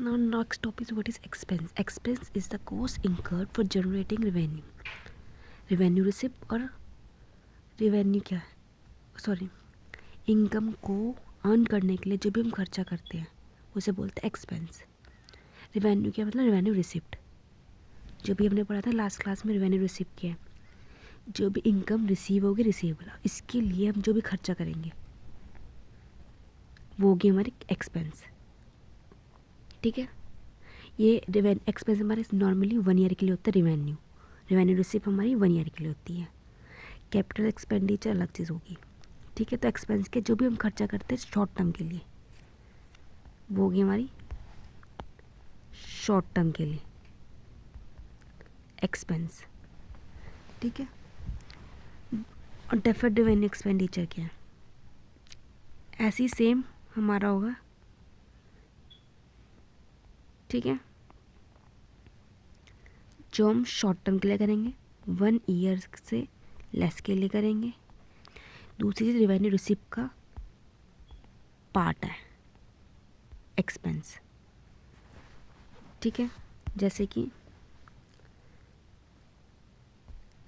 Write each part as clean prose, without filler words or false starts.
Now next topic is what is expense. Expense is the cost incurred for generating revenue. Revenue receipt और revenue क्या है, sorry, income को earn करने के लिए जो भी हम खर्चा करते हैं उसे बोलते हैं एक्सपेंस. रेवेन्यू क्या मतलब रेवेन्यू रिसिप्ट, जो भी हमने पढ़ा था लास्ट क्लास में. रेवेन्यू रिसिप्ट क्या है, जो भी इनकम रिसीव होगी रिसीवेबल, इसके लिए हम जो भी खर्चा करेंगे वो होगी हमारी एक्सपेंस. ठीक है, ये एक्सपेंस हमारे नॉर्मली 1 ईयर के लिए होता है. रेवेन्यू रिसिप्ट हमारी 1 ईयर के लिए होती है. कैपिटल एक्सपेंडिचर अलग चीज़ होगी. ठीक है, तो एक्सपेंस के जो भी हम खर्चा करते हैं शॉर्ट टर्म के लिए वो होगी हमारी शॉर्ट टर्म के लिए एक्सपेंस. ठीक है, और डेफर्ड रेवेन्यू एक्सपेंडिचर क्या है, ऐसी सेम हमारा होगा. ठीक है, जो हम शॉर्ट टर्म के लिए करेंगे 1 ईयर से लेस के लिए करेंगे. दूसरी चीज़ रेवेन्यू रिसिप्ट का पार्ट है एक्सपेंस. ठीक है, जैसे कि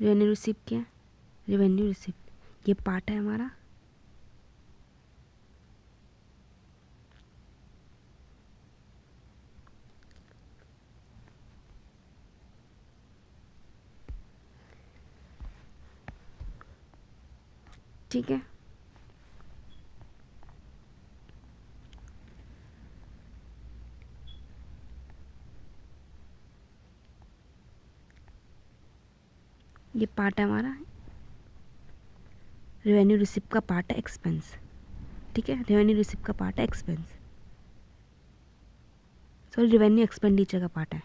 रेवेन्यू रिसिप्ट क्या है, रेवेन्यू रिसिप्ट ये पार्ट है हमारा ठीक है. ये पार्ट है हमारा रेवेन्यू रिसिप्ट का पार्ट है एक्सपेंस. ठीक है, रेवेन्यू रिसिप्ट का पार्ट है एक्सपेंस, सॉरी रेवेन्यू एक्सपेंडिचर का पार्ट है.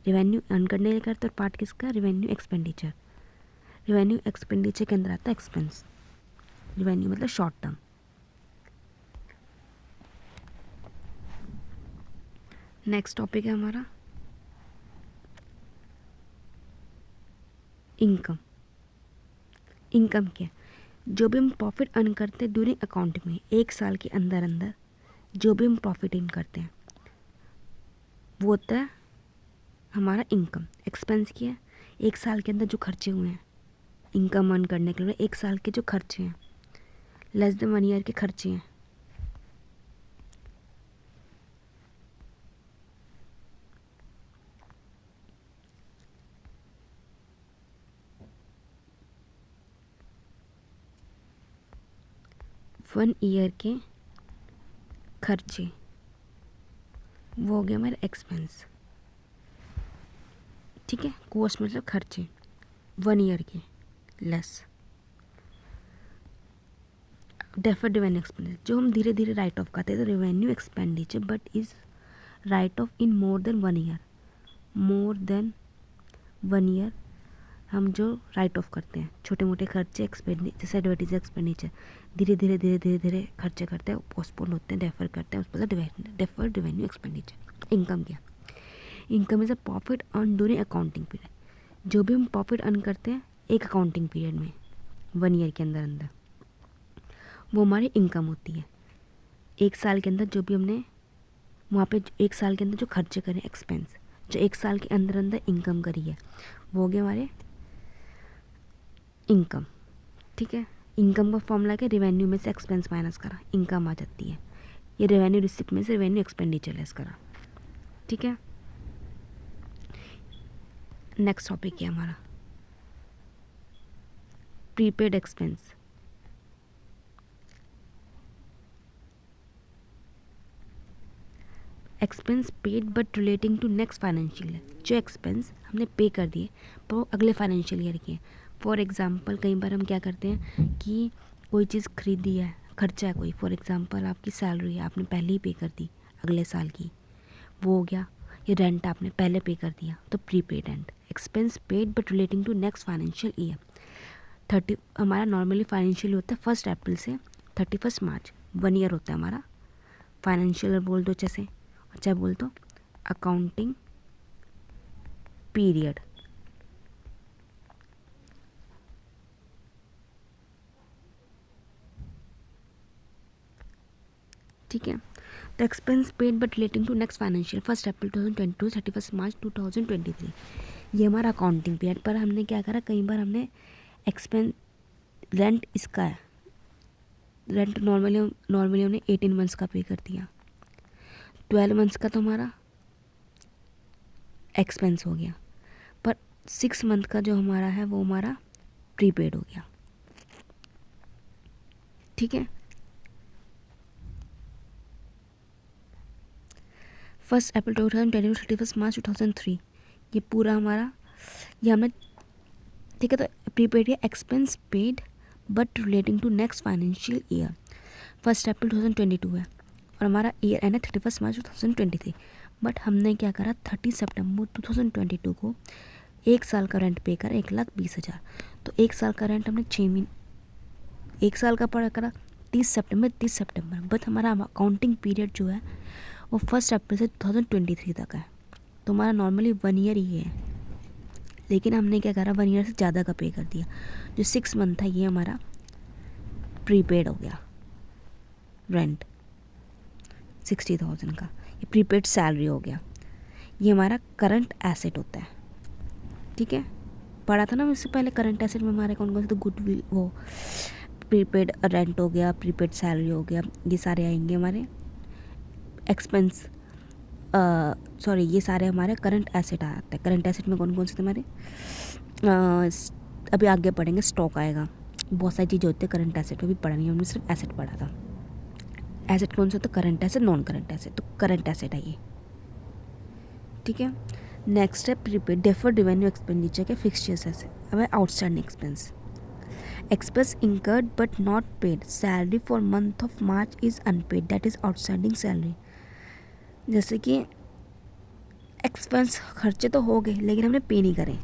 रेवेन्यू अर्न करने के करते और पार्ट किसका, रेवेन्यू एक्सपेंडिचर. रेवेन्यू एक्सपेंडिचर के अंदर आता है एक्सपेंस. रेवेन्यू मतलब शॉर्ट टर्म. नेक्स्ट टॉपिक है हमारा इनकम. इनकम क्या है, जो भी हम प्रॉफिट अर्न करते हैं ड्यूरिंग अकाउंटिंग में, एक साल के अंदर अंदर जो भी हम प्रॉफिट अर्न करते हैं वो होता है हमारा इनकम. एक्सपेंस क्या है, एक साल के अंदर जो खर्चे हुए हैं इनकम अर्न करने के लिए, एक साल के जो खर्चे हैं लेस देन 1 ईयर के खर्चे हैं. वन ईयर के खर्चे वो हो गया हमारे एक्सपेंस. ठीक है, कॉस्ट मतलब खर्चे 1 ईयर के लेस. डेफर्ड रेवेन्यू एक्सपेंडिचर जो हम धीरे धीरे राइट ऑफ करते हैं, तो revenue expenditure but is right of in more than 1 year. More than 1 year हम जो राइट ऑफ करते हैं छोटे मोटे खर्चे एक्सपेंडिचर जैसे एडवर्टीज एक्सपेंडिचर धीरे धीरे धीरे धीरे धीरे खर्चे करते हैं, पोस्टपोन होते हैं, डेफर करते हैं, उसको डेफर्ड रेवेन्यू एक्सपेंडिचर. इनकम क्या, income is a profit earn during accounting period. जो भी हम प्रॉफिट अर्न करते हैं एक अकाउंटिंग पीरियड में 1 ईयर के अंदर अंदर वो हमारी इनकम होती है. एक साल के अंदर जो भी हमने वहाँ पे एक साल के अंदर जो खर्चे करें एक्सपेंस, जो एक साल के अंदर अंदर इनकम करी है वो हो गए हमारे इनकम. ठीक है, इनकम का फॉर्मूला क्या, रेवेन्यू में से एक्सपेंस माइनस करा इनकम आ जाती है. ये रेवेन्यू रिसिप्ट में से रेवेन्यू एक्सपेंडिचर लेस करा. ठीक है, नेक्स्ट टॉपिक है हमारा prepaid expense. Expense paid but relating to next financial year. जो एक्सपेंस हमने पे कर दिए पर वो अगले फाइनेंशियल ईयर के. फॉर एग्जांपल कई बार हम क्या करते हैं कि कोई चीज़ खरीदी है, खर्चा है कोई, फॉर एग्जांपल आपकी सैलरी है आपने पहले ही पे कर दी अगले साल की, वो हो गया. ये रेंट आपने पहले पे कर दिया तो prepaid rent. Expense paid but relating to next financial year. 30 हमारा नॉर्मली फाइनेंशियल होता है 1 अप्रैल से 31 मार्च. 1 ईयर होता है हमारा फाइनेंशियल. बोल दो जैसे, अच्छा बोल दो अकाउंटिंग पीरियड. ठीक है, तो expense paid but relating to next financial 1 April 2022 31 March 2023, ये हमारा अकाउंटिंग पीरियड। पर हमने क्या करा, कई बार हमने एक्सपेंस रेंट इसका है, रेंट नॉर्मली हमने 18 मंथ्स का पे कर दिया, 12 मंथ्स का तो हमारा एक्सपेंस हो गया, पर 6 मंथ का जो हमारा है वो हमारा प्रीपेड हो गया। ठीक है, 1 अप्रैल 2022 31 मार्च 2003, ये पूरा हमारा, ये हमने, ठीक है। तो प्रीपेड या expense paid but relating to next financial year 1 April 2022 है, और हमारा ईयर एंड है 31 मार्च 2023। बट हमने क्या करा, 30 सितंबर 2022 को 1 साल का रेंट पे करा 1,20,000। तो 1 साल का रेंट हमने 6 महीने, 1 साल का पड़ा करा 30 सितंबर। बट हमारा अकाउंटिंग पीरियड जो है वो 1 अप्रैल से 2023 तक है। तो हमारा नॉर्मली 1 ईयर ही है, लेकिन हमने क्या करा, 1 ईयर से ज़्यादा का पे कर दिया। जो 6 मंथ था ये हमारा प्रीपेड हो गया, रेंट 60,000 का, ये प्रीपेड सैलरी हो गया। ये हमारा करंट एसेट होता है। ठीक है, पढ़ा था ना इससे पहले करंट एसेट में हमारे कौन कौन से, तो गुडविल, वो प्रीपेड रेंट हो गया, प्रीपेड सैलरी हो गया, ये सारे आएंगे हमारे एक्सपेंस, सॉरी ये सारे हमारे करंट एसेट आते हैं। करंट एसेट में कौन कौन से थे हमारे, अभी आगे पढ़ेंगे, स्टॉक आएगा, बहुत सारी चीज़ें होती है करंट एसेट में, भी पढ़ा नहीं, हमने सिर्फ एसेट पढ़ा था। एसेट कौन सा होता है, current asset, non current asset, तो करंट एसेट है ये। ठीक है, नेक्स्ट है प्रीपेड डेफर्ड रेवेन्यू एक्सपेंडिचर के फिक्सचर्स ऐसे। अब है outstanding expense, expense incurred but not paid, salary for month of March is unpaid, that is outstanding salary. जैसे कि एक्सपेंस खर्चे तो हो गए लेकिन हमने पे नहीं करे,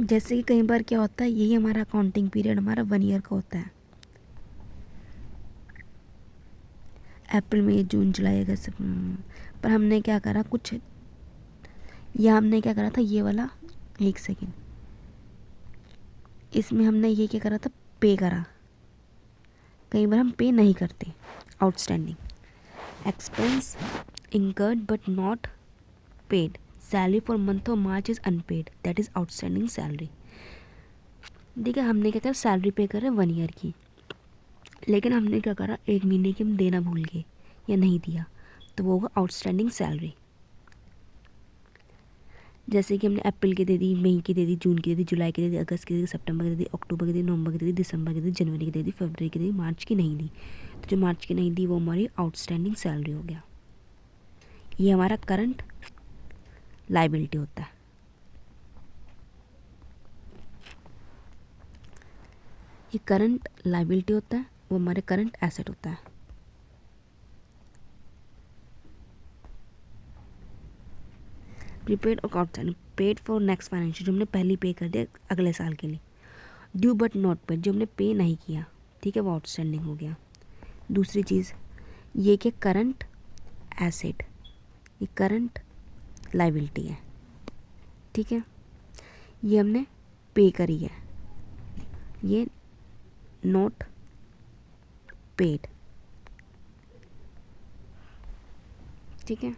जैसे कि कई बार क्या होता है, यही हमारा अकाउंटिंग पीरियड हमारा 1 ईयर का होता है, अप्रैल मई जून जुलाई अगस्त, पर हमने क्या करा, कुछ या हमने क्या करा था, ये वाला, एक सेकेंड, इसमें हमने ये क्या करा था, पे करा। कई बार हम पे नहीं करते। Outstanding expense incurred but not paid, salary for month of March is unpaid, that is outstanding salary. ठीक है, हमने क्या करा, सैलरी पे कर रहे 1 ईयर की, लेकिन हमने क्या करा, 1 महीने की हम देना भूल गए या नहीं दिया, तो वो होगा आउटस्टैंडिंग सैलरी। जैसे कि हमने अप्रैल की दे दी, मई की दे दी, जून की दे दी, जुलाई की दे दी, अगस्त की दे दी, सितंबर की दे दी, अक्टूबर की दे दी, नवंबर की दे दी, दिसंबर की दे दी, जनवरी की दे दी, फरवरी की दे दी, मार्च की नहीं दी। तो जो मार्च की नहीं दी वो हमारी आउटस्टैंडिंग सैलरी हो गया। ये हमारा करंट लाइबिलिटी होता है। ये करंट लाइबिलिटी होता है, वो हमारे करंट एसेट होता है। प्रीपेड और outstanding, paid for next financial, जो हमने पहले पे कर दिया अगले साल के लिए। ड्यू बट नॉट पेड, जो हमने पे नहीं किया, ठीक है, वो आउटस्टैंडिंग हो गया। दूसरी चीज़ ये कि करंट एसेट, ये करंट लाइबिलिटी है। ठीक है, ये हमने पे करी है, ये नॉट पेड। ठीक है,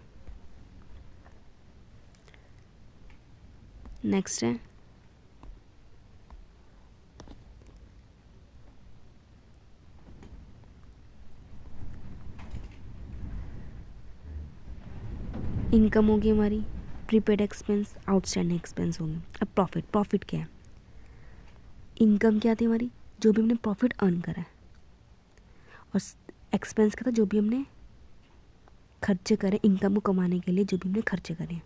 नेक्स्ट है इनकम होगी हमारी, प्रीपेड एक्सपेंस, आउटस्टैंडिंग एक्सपेंस होंगे। अब प्रॉफिट, प्रॉफिट क्या है, इनकम क्या थी हमारी, जो भी हमने प्रॉफिट अर्न करा है, और एक्सपेंस क्या था, जो भी हमने खर्चे करे इनकम को कमाने के लिए, जो भी हमने खर्चे करे।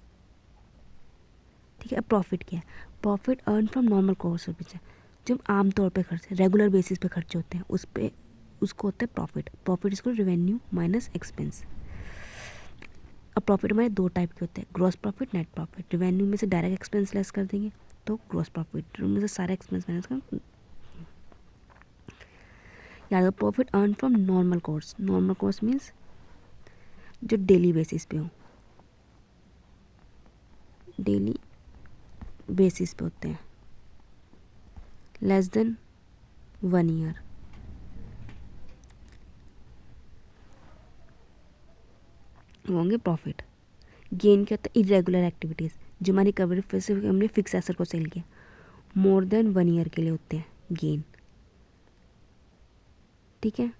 ठीक है, अब प्रॉफिट क्या है, profit earn from normal course of business, जो हम आमतौर पे खर्चे, रेगुलर बेसिस पे खर्चे होते हैं, उस पे उसको होता है प्रॉफिट। प्रॉफिट इसको रेवेन्यू माइनस एक्सपेंस। अब प्रॉफिट हमारे 2 टाइप के होते हैं, gross profit, net profit. Revenue में से डायरेक्ट एक्सपेंस लेस कर देंगे तो ग्रॉस प्रॉफिट, में से सारे एक्सपेंस माइनस कर, याद, profit earn from normal course. Normal course means जो डेली बेसिस पे हो, डेली बेसिस पे होते हैं, लेस देन 1 ईयर। होंगे प्रॉफिट। गेन क्या होता है? इरेगुलर एक्टिविटीज़, जो हमारी रिकवरी फिर से हमने फिक्स एसेट को सेल किया, मोर देन 1 ईयर के लिए होते हैं गेन। ठीक है,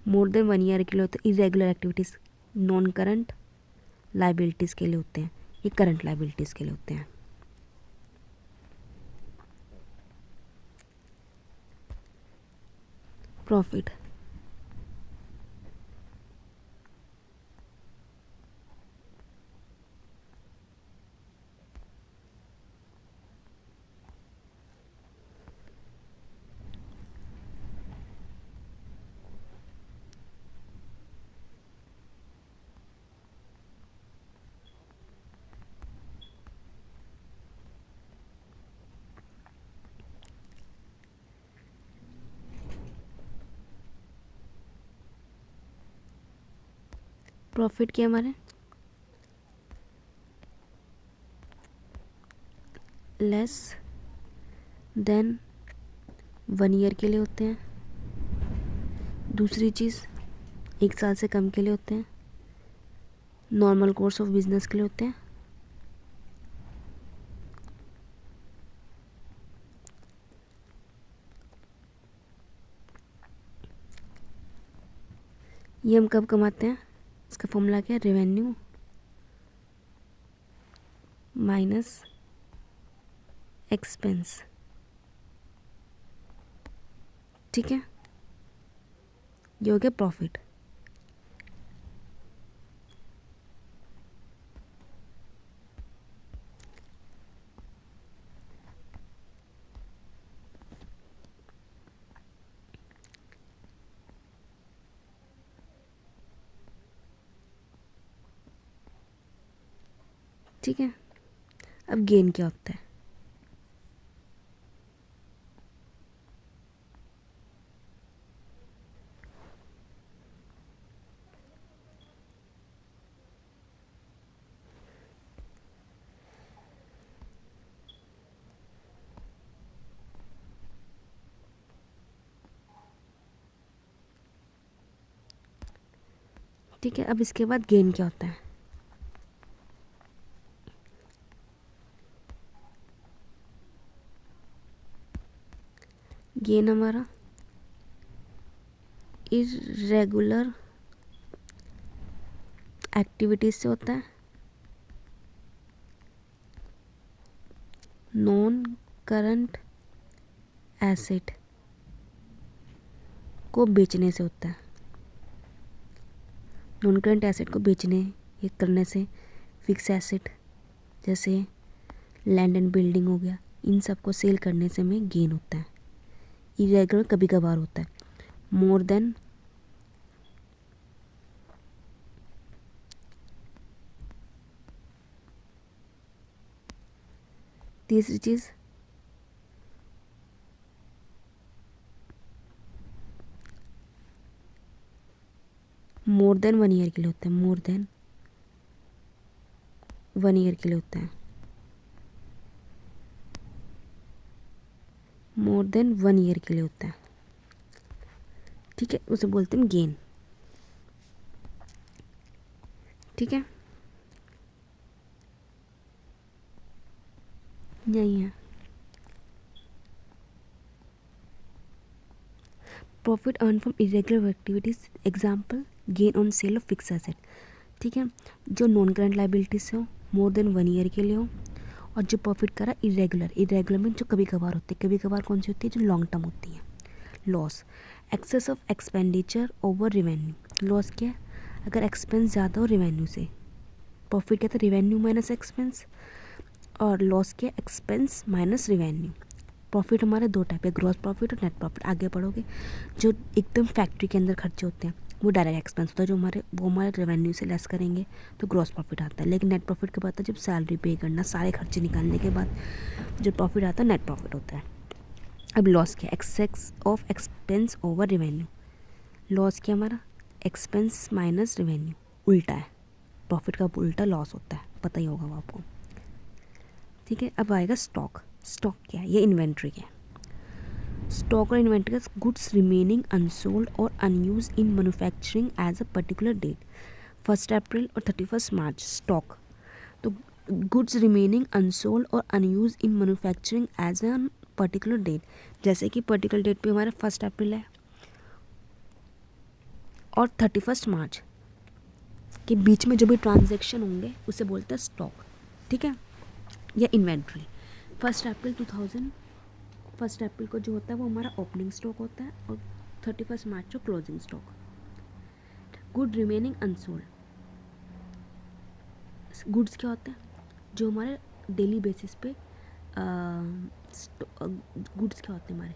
मोर देन 1 ईयर के लिए होते हैं irregular activities. Non current liabilities के लिए होते हैं, ये करंट लाइबिलिटीज़ के लिए होते हैं। प्रॉफिट प्रॉफिट क्या हमारे लेस देन 1 ईयर के लिए होते हैं। दूसरी चीज़ 1 साल से कम के लिए होते हैं, नॉर्मल कोर्स ऑफ बिजनेस के लिए होते हैं। ये हम कब कमाते हैं? इसका फॉर्मूला क्या है? Revenue minus expense. ठीक है, ये हो गया प्रॉफिट। ठीक है, अब गेन क्या होता है? ठीक है, अब इसके बाद गेन क्या होता है? गेन हमारा इरेगुलर एक्टिविटीज से होता है, नॉन करंट एसेट को बेचने से होता है। नॉन करंट एसेट को बेचने ये करने से, फिक्स एसेट जैसे लैंड एंड बिल्डिंग हो गया, इन सब को सेल करने से हमें गेन होता है। इरेगुलर कभी कभार होता है, मोर देन तीसरी चीज़ मोर देन 1 ईयर के लिए होता है, मोर देन 1 ईयर के लिए होता है, मोर देन 1 ईयर के लिए होता है। ठीक है, उसे बोलते हैं गेन। ठीक है, यही है। Profit earn from irregular activities, example gain on sale of fix asset. ठीक है, जो नॉन करंट लाइबिलिटीज से हो, मोर देन 1 ईयर के लिए हो, और जो प्रॉफिट करा इरेगुलर, इरेगुलर में जो कभी कभार होती है, कभी कभार कौन सी होती है? जो लॉन्ग टर्म होती है। Loss excess of expenditure over revenue. Loss क्या है? अगर एक्सपेंस ज़्यादा हो रिवेन्यू से। प्रॉफिट क्या था? Revenue minus expense. और लॉस क्या? Expense minus revenue. प्रॉफिट हमारे 2 टाइप है, ग्रॉस प्रॉफिट और नेट प्रॉफिट। आगे बढ़ोगे, जो एकदम फैक्ट्री के अंदर खर्चे होते हैं वो डायरेक्ट एक्सपेंस होता है, जो हमारे रेवेन्यू से लेस करेंगे तो ग्रॉस प्रॉफिट आता है। लेकिन नेट प्रॉफिट कब आता है? जब सैलरी पे करना, सारे खर्चे निकालने के बाद जो प्रॉफिट आता है नेट प्रॉफिट होता है। अब लॉस क्या? Excess of expense over revenue. Loss क्या हमारा? एक्सपेंस माइनस रिवेन्यू, उल्टा है। प्रॉफिट का उल्टा लॉस होता है, पता ही होगा वो आपको। ठीक है, अब आएगा स्टॉक। स्टॉक क्या है? ये इन्वेंट्री है। स्टॉक और इन्वेंट्री गुड्स रिमेनिंग अनसोल्ड और unused in manufacturing as a particular date, 1 April और 31 मार्च। स्टॉक तो गुड्स रिमेनिंग अनसोल्ड और unused in manufacturing as a particular date, जैसे कि पर्टिकुलर डेट पे हमारा 1 अप्रैल है और 31 मार्च के बीच में जो भी ट्रांजैक्शन होंगे उसे बोलते हैं स्टॉक। ठीक है, या इन्वेंट्री। 1 अप्रैल को जो होता है वो हमारा ओपनिंग स्टॉक होता है और 31 मार्च को closing stock. Good remaining unsold, goods क्या होते हैं? जो हमारे डेली बेसिस पे गुड्स क्या होते हैं? हमारे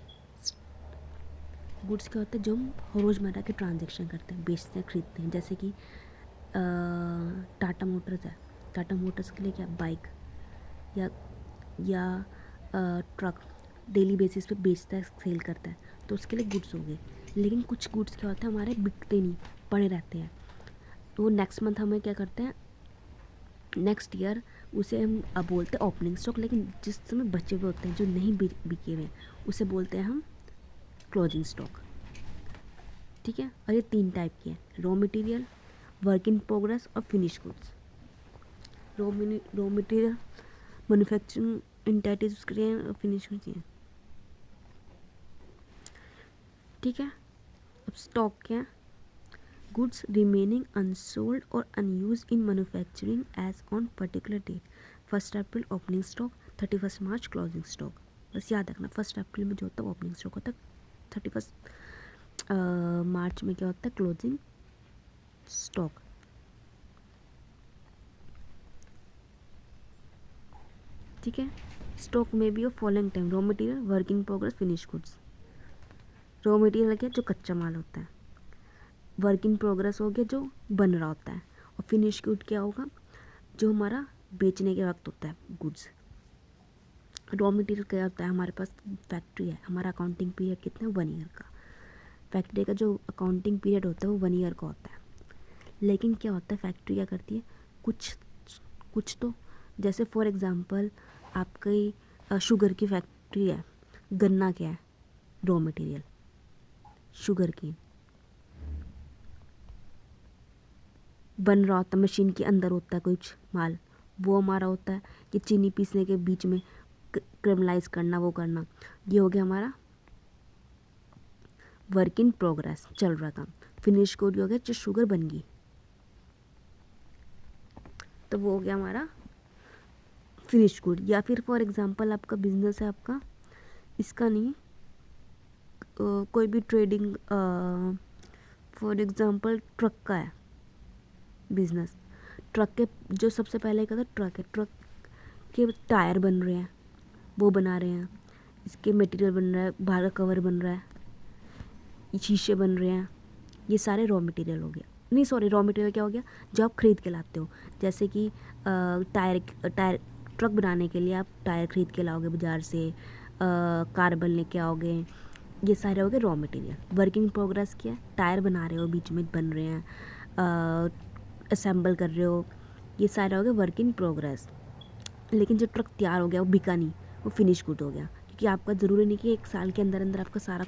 गुड्स क्या होते हैं जो हम रोज़मर्रा के ट्रांजेक्शन करते हैं, बेचते हैं, खरीदते हैं। जैसे कि टाटा मोटर्स है, टाटा मोटर्स के लिए क्या, बाइक या ट्रक डेली बेसिस पे बेचता है, सेल करता है, तो उसके लिए गुड्स हो गए। लेकिन कुछ गुड्स क्या होता है हमारे बिकते नहीं, पड़े रहते हैं, तो वो नेक्स्ट मंथ हमें क्या करते हैं, नेक्स्ट ईयर उसे हम अब बोलते हैं ओपनिंग स्टॉक। लेकिन जिस समय बचे हुए होते हैं जो नहीं बिके हुए उसे बोलते हैं हम क्लोजिंग स्टॉक। ठीक है, और ये 3 टाइप के हैं, raw material, work in progress और finish goods. Raw material manufacturing entities उसके लिए और फिनिश गुड्स हैं। ठीक है, अब स्टॉक क्या है? गुड्स रिमेनिंग अनसोल्ड और unused in manufacturing as on particular date, 1 April opening stock, 31 March closing stock. बस याद रखना 1 अप्रैल में जो होता है ओपनिंग स्टॉक होता है, 31 मार्च में क्या होता है, क्लोजिंग स्टॉक। ठीक है, स्टॉक में भी of following time, raw material, work in progress, finish goods. Raw material क्या, जो कच्चा माल होता है। वर्क इन प्रोग्रेस हो गया जो बन रहा होता है, और फिनिश गुड क्या होगा, जो हमारा बेचने के वक्त होता है गुड्स। रॉ मटेरियल क्या होता है, हमारे पास फैक्ट्री है, हमारा अकाउंटिंग पीरियड कितना है, 1 ईयर का। फैक्ट्री का जो अकाउंटिंग पीरियड होता है वो 1 ईयर का होता है। लेकिन क्या होता है, फैक्ट्री क्या करती है, कुछ कुछ तो, जैसे फॉर एग्ज़ाम्पल आपकी शुगर की फैक्ट्री है, गन्ना क्या है, रॉ मटेरियल, शुगर की बन रहा होता है, मशीन के अंदर होता है कुछ माल, वो हमारा होता है कि चीनी पीसने के बीच में क्रिमलाइज करना, वो करना, ये हो गया हमारा वर्क इन प्रोग्रेस, चल रहा काम। फिनिश गुड हो गया जो शुगर बन गई, तो वो हो गया हमारा फिनिश गुड। या फिर फॉर एग्जांपल आपका बिजनेस है, आपका इसका नहीं, कोई भी ट्रेडिंग, फॉर एग्जांपल ट्रक का है बिजनेस, ट्रक के जो सबसे पहले क्या था, ट्रक है, ट्रक के टायर बन रहे हैं, वो बना रहे हैं, इसके मटेरियल बन रहा है, बाहर का कवर बन रहा है, शीशे बन रहे हैं, ये सारे रॉ मटेरियल हो गया। नहीं सॉरी, रॉ मटेरियल क्या हो गया, जो आप खरीद के लाते हो। जैसे कि टायर ट्रक बनाने के लिए आप टायर खरीद के लाओगे बाज़ार से, कार्बन लेके आओगे, ये सारे हो गए रॉ मटेरियल। वर्किंग प्रोग्रेस क्या है, टायर बना रहे हो, बीच में बन रहे हैं, असेंबल कर रहे हो, ये सारे हो गए वर्क इन प्रोग्रेस। लेकिन जो ट्रक तैयार हो गया वो बिका नहीं, वो फिनिश गुड हो गया, क्योंकि आपका ज़रूरी नहीं कि 1 साल के अंदर अंदर आपका सारा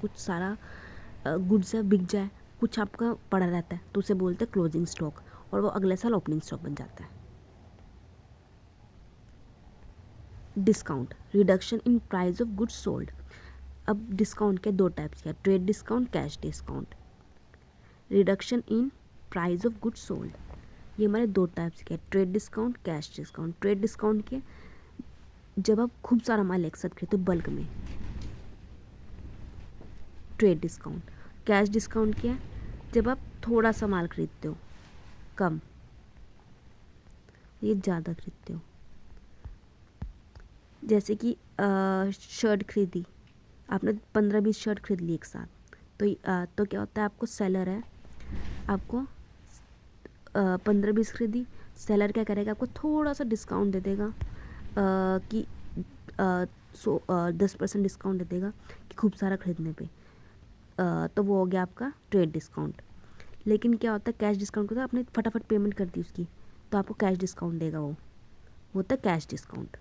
गुड्स है बिक जाए, कुछ आपका पड़ा रहता है, तो उसे बोलते हैं क्लोजिंग स्टॉक, और वो अगले साल ओपनिंग स्टॉक बन जाता है। Discount, reduction in price of goods sold. अब डिस्काउंट के 2 टाइप्स के, trade discount, cash discount. Reduction in price of goods sold, ये हमारे 2 टाइप्स के, trade discount, cash discount. Trade discount के जब आप खूब सारा माल एक साथ खरीदते हो बल्क में, ट्रेड डिस्काउंट। कैश डिस्काउंट क्या है, जब आप थोड़ा सा माल खरीदते हो, कम, ये ज़्यादा खरीदते हो। जैसे कि शर्ट खरीदी आपने, 15-20 शर्ट खरीद ली एक साथ, तो क्या होता है, आपको सेलर है, आपको 15-20 खरीदी, सेलर क्या करेगा, आपको थोड़ा सा डिस्काउंट दे देगा, कि 10% डिस्काउंट दे देगा कि खूब सारा खरीदने पे, तो वो हो गया आपका ट्रेड डिस्काउंट। लेकिन क्या होता है, कैश डिस्काउंट होता है, आपने फटाफट पेमेंट कर दी उसकी, तो आपको कैश डिस्काउंट देगा, वो होता है कैश डिस्काउंट।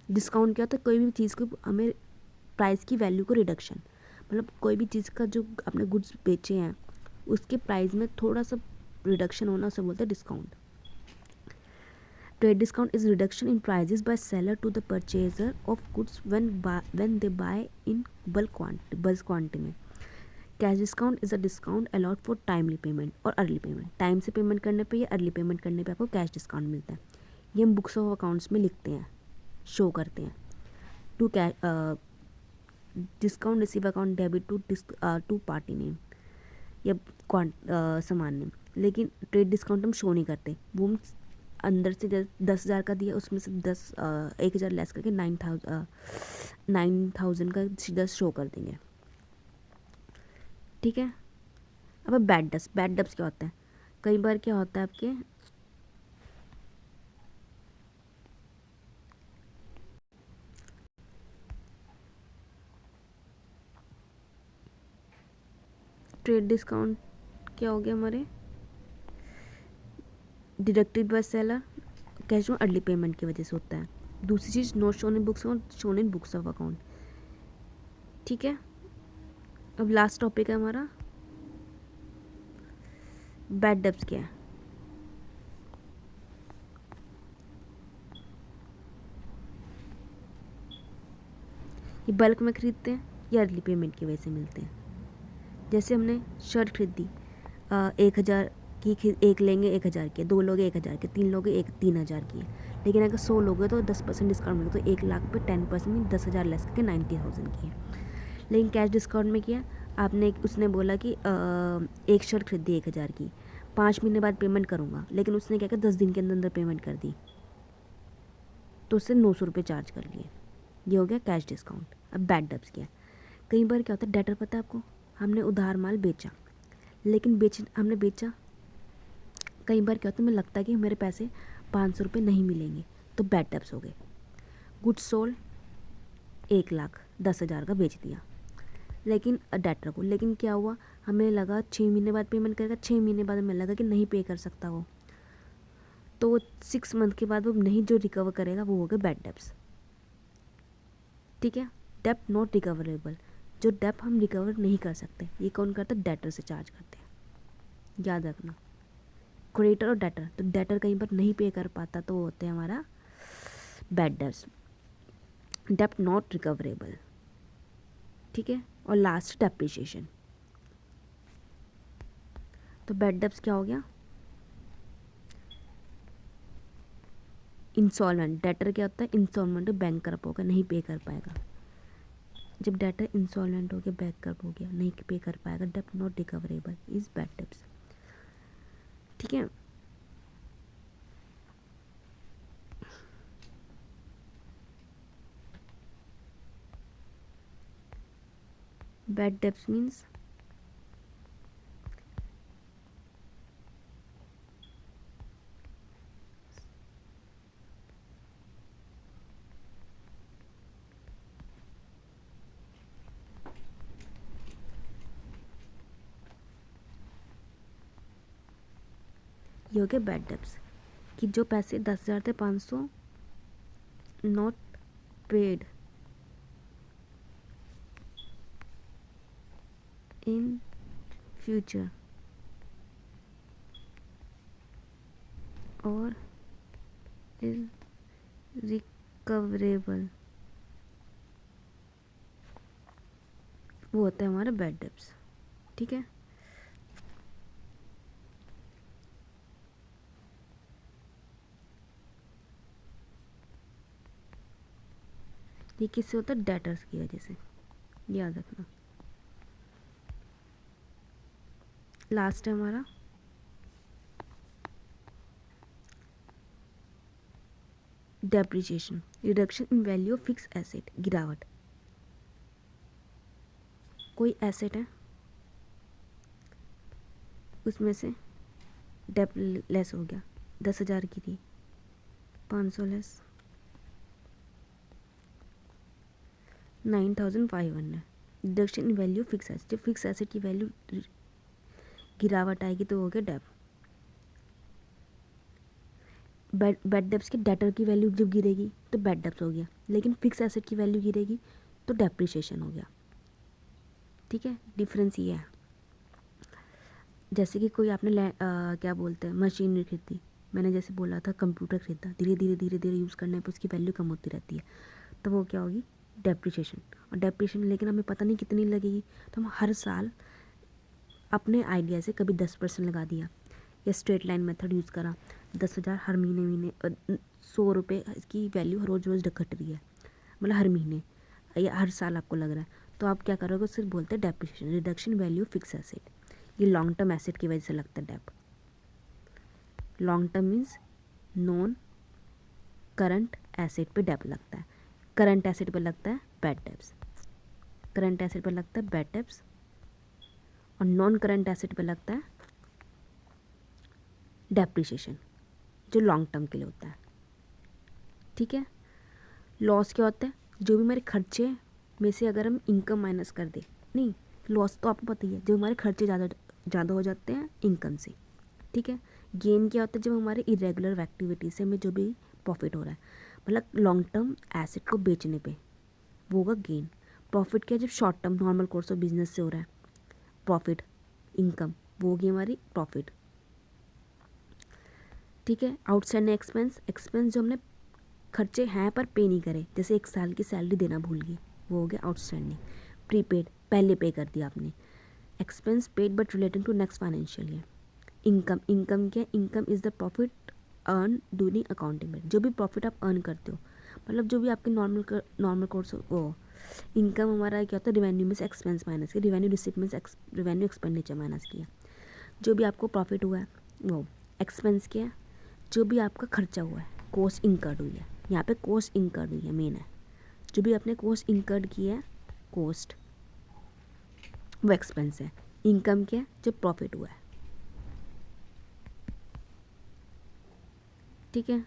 डिस्काउंट क्या होता है, कोई भी चीज़ को हमें प्राइस की वैल्यू को रिडक्शन, मतलब कोई भी चीज़ का जो आपने गुड्स बेचे हैं उसके प्राइस में थोड़ा सा रिडक्शन होना, उसे बोलते हैं discount. Trade discount is reduction in prices by seller to the purchaser of goods when they buy in bulk quantity में। Cash discount is a discount allot for timely payment और early payment. Time से payment करने पे या early payment करने पे आपको cash discount मिलता है। ये हम बुक्स ऑफ अकाउंट्स में लिखते हैं, शो करते हैं। To cash discount receive account debit to party name या सामान नेम। लेकिन ट्रेड डिस्काउंट हम शो नहीं करते, वो हम अंदर से 10,000 का दिया, उसमें से 1,000 लेस करके 9,000 का सीधा शो कर देंगे। ठीक है। अब बैड डब्स क्या होता है, कई बार क्या होता है आपके ट्रेड डिस्काउंट क्या हो गया हमारे, डिडक्टेड बाय सेलर, कैश में अर्ली पेमेंट की वजह से होता है। दूसरी चीज़ नोट शोन इन बुक्स और shown in books of account. ठीक है। अब लास्ट टॉपिक है हमारा बैड डेब्ट्स क्या है। ये बल्क में खरीदते हैं या अर्ली पेमेंट की वजह से मिलते हैं। जैसे हमने शर्ट खरीदी 1,000 की, एक लेंगे 1,000 की, 2 लोगे 1,000 के, 3 लोगे 3,000 की है। लेकिन अगर 100 लोगे तो 10% डिस्काउंट मिलेगा, तो 1 लाख पे 10% में 10,000 लेस करके 90,000 की है। लेकिन कैश डिस्काउंट में किया आपने, उसने बोला कि एक शर्ट खरीदी 1,000 की, 5 महीने बाद पेमेंट करूँगा, लेकिन उसने क्या किया 10 दिन के अंदर अंदर पेमेंट कर दी, तो उससे 900 रुपये चार्ज कर लिए। ये हो गया कैश डिस्काउंट। अब बैड डेब्ट्स क्या है, कई बार क्या होता है, डेटर पता है आपको, हमने उधार माल बेचा, लेकिन हमने बेचा, कई बार क्या होता है, हमें लगता है कि मेरे पैसे 500 रुपये नहीं मिलेंगे, तो बैड डेब्ट्स हो गए। गुड्स सोल्ड 1,10,000 का बेच दिया, लेकिन डेटर को, लेकिन क्या हुआ, हमें लगा 6 महीने बाद पेमेंट करेगा, 6 महीने बाद हमें लगा कि नहीं पे कर सकता वो, तो 6 मंथ के बाद वो नहीं जो रिकवर करेगा वो हो गया बैड डेब्ट्स। ठीक है। डेप्ट नॉट रिकवरेबल, जो डेप्ट हम रिकवर नहीं कर सकते, ये कौन करता है, डेटर से चार्ज करते हैं, याद रखना। क्रेडिटर और डेटर, तो डेटर कहीं पर नहीं पे कर पाता तो होते हैं हमारा बैड डेब्ट्स, डेप्ट नॉट रिकवरेबल। ठीक है। और लास्ट डेप्रिसिएशन। तो बैड डेब्ट्स क्या हो गया, इंसॉल्वेंट, डेटर क्या होता है, इंसॉल्वेंट, बैंक करप होगा, नहीं पे कर पाएगा। जब डेटर इंसॉल्वेंट हो गया, बैंक करप हो गया, नहीं पे कर पाएगा, डेप्ट not recoverable is bad debts. ठीक है। बैड डेब्ट्स मीन्स ये हो गया बैड डेब्ट्स, कि जो पैसे 10,000 थे 500 नॉट पेड इन फ्यूचर और इज रिकवरेबल, वो होता है हमारा बैड डेब्ट्स। ठीक है। ये किससे होता है, डेटर्स की वजह से, याद रखना। लास्ट है हमारा depreciation, reduction in value of fix asset, गिरावट। कोई एसेट है उसमें से डेप लेस हो गया, 10,000 की थी, 500 less 9,500, reduction in value fix asset, जब फिक्स एसेट की वैल्यू गिरावट आएगी तो हो गया डेप। बैड डेब्ट्स के डेटर की वैल्यू जब गिरेगी तो बैड डेब्ट्स हो गया, लेकिन फिक्स एसेट की वैल्यू गिरेगी तो डेप्रिसिएशन हो गया। ठीक है, डिफरेंस ये है। जैसे कि कोई आपने क्या बोलते हैं मशीनरी खरीदी, मैंने जैसे बोला था कंप्यूटर खरीदा, धीरे धीरे यूज़ करने पर उसकी वैल्यू कम होती रहती है, तो वो क्या होगी, डेप्रिसिएशन। और डेप्रिसिएशन लेकिन हमें पता नहीं कितनी लगेगी, तो हम हर साल अपने आइडिया से कभी 10% लगा दिया या स्ट्रेट लाइन मेथड यूज़ करा, 10,000 हर महीने 100 रुपये इसकी वैल्यू रोज़ रोज़ घट रही है, मतलब हर महीने या हर साल आपको लग रहा है, तो आप क्या करोगे, सिर्फ बोलते हैं depreciation, reduction value fix asset. ये लॉन्ग टर्म एसेट की वजह से लगता है dep. Long term means non current asset पे डेप लगता है, करंट एसेट पे लगता है बैड डेप्स, करंट एसेट पे लगता है बैड डेप्स, और नॉन करंट एसेट पे लगता है डेप्रिसिएशन, जो लॉन्ग टर्म के लिए होता है। ठीक है, लॉस क्या होता है, जो भी हमारे खर्चे में से अगर हम इनकम माइनस कर दें, नहीं लॉस तो आपको पता ही है, जब हमारे खर्चे ज़्यादा हो जाते हैं इनकम से। ठीक है, गेन क्या होता है, जब हमारे इरेगुलर एक्टिविटी से हमें जो भी प्रॉफिट हो रहा है, मतलब लॉन्ग टर्म एसेट को बेचने पे, वो होगा गेन। प्रॉफिट क्या है, जब short term normal course of business से हो रहा है प्रॉफिट, इनकम, वो होगी हमारी प्रॉफिट। ठीक है, आउटस्टैंडिंग एक्सपेंस, एक्सपेंस जो हमने खर्चे हैं पर पे नहीं करे, जैसे 1 साल की सैलरी देना भूल गई, वो हो गया आउटस्टैंडिंग। प्रीपेड, पहले पे कर दिया आपने। Expense paid but relating to next financial year. Income, income क्या है, income is the profit earn during accounting period, जो भी प्रॉफिट आप अर्न करते हो, मतलब जो भी आपके नॉर्मल कोर्स वो। इनकम हमारा क्या होता है, रिवेन्यू में से एक्सपेंस माइनस किया, रिवेन्यू रिसिप्ट में से रिवेन्यू एक्सपेंडिचर माइनस किया, जो भी आपको प्रॉफिट हुआ है वो। एक्सपेंस क्या है, जो भी आपका खर्चा हुआ है, कॉस्ट इंकर्ड हुई है, यहाँ पे कॉस्ट इंकर्ड हुई है मेन है, जो भी आपने कॉस्ट इंकर्ड की है कॉस्ट, वो एक्सपेंस है। इनकम क्या है, जो प्रॉफिट हुआ है। ठीक है,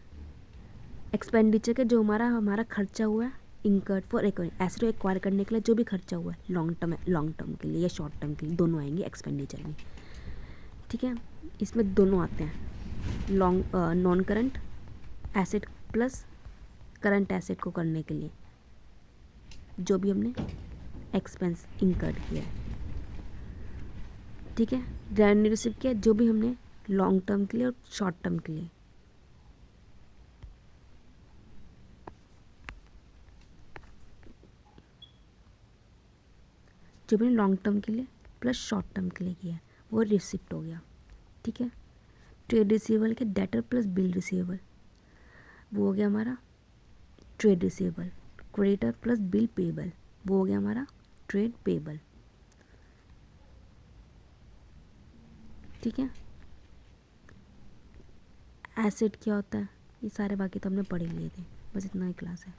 एक्सपेंडिचर के जो हमारा खर्चा हुआ है, incurred for acquiring, asset acquire करने के लिए जो भी खर्चा हुआ है, लॉन्ग टर्म के लिए या शॉर्ट टर्म के लिए, दोनों आएंगे एक्सपेंडिचर में। ठीक है, इसमें दोनों आते हैं, non current asset plus current asset को करने के लिए जो भी हमने एक्सपेंस इंकर्ड किया है। ठीक है, रेवेन्यू रिसिप्ट क्या है, जो भी हमने लॉन्ग टर्म के लिए और शॉर्ट टर्म के लिए, जो मैंने लॉन्ग टर्म के लिए प्लस शॉर्ट टर्म के लिए किया है, वो रिसिप्ट हो गया। ठीक है, ट्रेड रिसीवेबल के डेटर प्लस बिल रिसीवेबल, वो हो गया हमारा trade receivable. Creditor plus bill payable, वो हो गया हमारा ट्रेड पेबल। ठीक है, एसेट क्या होता है, ये सारे बाकी तो हमने पढ़ ही लिए थे, बस इतना ही क्लास है।